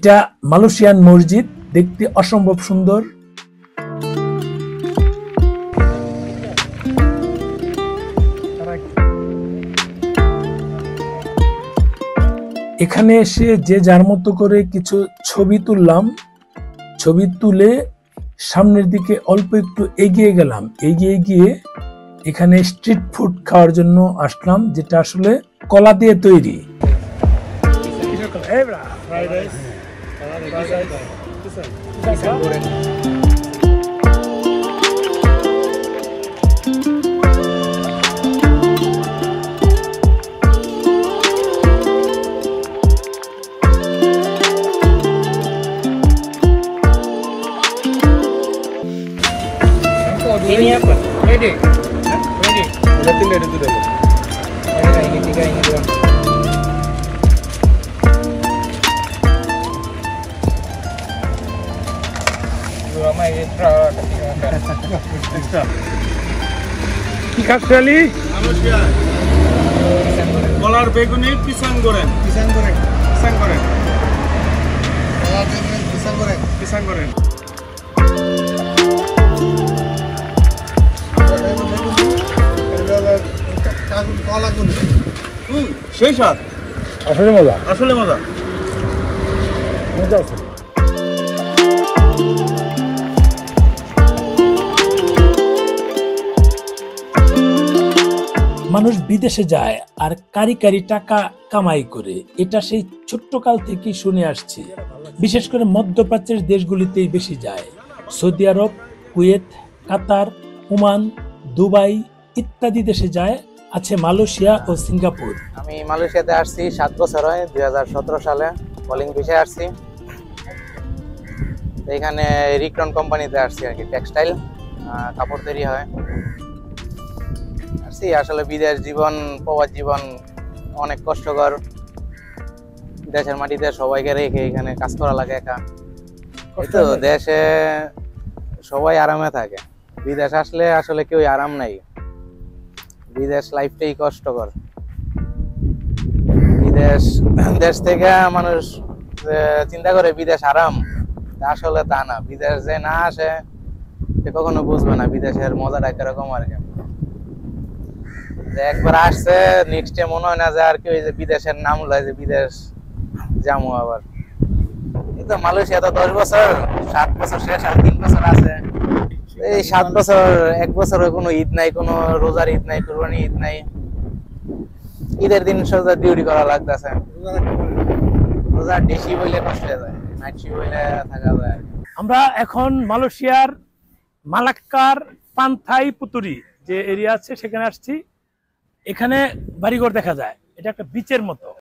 এটা মালয়েশিয়ান মসজিদ, দেখতে অসম্ভব সুন্দর। এখানে এসে যে যার মতো করে কিছু ছবি তুললাম। ছবি তুলে সামনের দিকে অল্প একটু এগিয়ে গেলাম। এগিয়ে গিয়ে এখানে স্ট্রিট ফুড খাওয়ার জন্য আসলাম, যেটা আসলে কলা দিয়ে তৈরি। Ini apa? Ready? Ready? Udah tinggal itu dulu. Ini tiga ini doang. Dua mai extra extra. কি খাচ্ছি আলী? নমস্কার। কলার বেগুনি পিসাং করেন। Pisang goreng. পিসাং করেন। Kalau dengan pisang goreng. পিসাং করেন। Kala kuning. সেই স্বাদ। আসলে মজা, আসলে মজা। মজা আছে। মানুষ বিদেশে যায় আর কারি কারি টাকা কামাই করে, এটা সেই ছোট্টকাল থেকেই শুনে আসছি। বিশেষ করে মধ্যপ্রাচ্যের দেশগুলিতেই বেশি যায়। সৌদি আরব, কুয়েত, কাতার, ওমান, দুবাই ইত্যাদি দেশে যায়। আছে মালয়েশিয়া ও সিঙ্গাপুর। আমি মালয়েশিয়াতে আসছি 7 বছর হয়, 2017 সালে কলিং ভিসায় আসছি। তো এখানে রিক্রন কোম্পানিতে আসছি আর কি, টেক্সটাইল কাপড় তৈরি হয়। আসছি আসলে বিদেশ জীবন, প্রবাস জীবন অনেক কষ্টকর। দেশের মাটিতে সবাইকে রেখে এখানে কাজ করা লাগে একা। এই তো দেশে সবাই আরামে থাকে, বিদেশ আসলে আসলে কেউ আরাম নাই। বিদেশ লাইফটাই কষ্টকর। বিদেশ দেশ থেকে মানুষ চিন্তা করে বিদেশ আরাম, আসলে তা না। বিদেশ যে না আসে সে কখনো বুঝবে না বিদেশের মজাটা কিরকম আর কি। যে একবার আসছে নেক্সট ডে মনে হয় না যে আর কি ওই যে বিদেশের নাম লয় যে বিদেশ যাবো আবার। এই তো মালয়েশিয়া তো 10 বছর, 7 বছর শেষ আর 3 বছর আছে। এই 7 বছর, 1 বছরে কোনো ঈদ নাই, কোনো রোজার ঈদ নাই, কুরবানি ঈদ নাই। ঈদের দিন সোজা ডিউটি করা লাগতেছে। রোজা বেশি বইলে কষ্ট হয়ে যায়, নাইট শিফট বইলে থাকা যায়। আমরা এখন মালয়েশিয়ার মালাক্কার পান্থাই পুতুরি যে এরিয়া আছে সেখানে আসছি। এখানে বাড়িঘর দেখা যায়, এটা একটা বিচের মতো।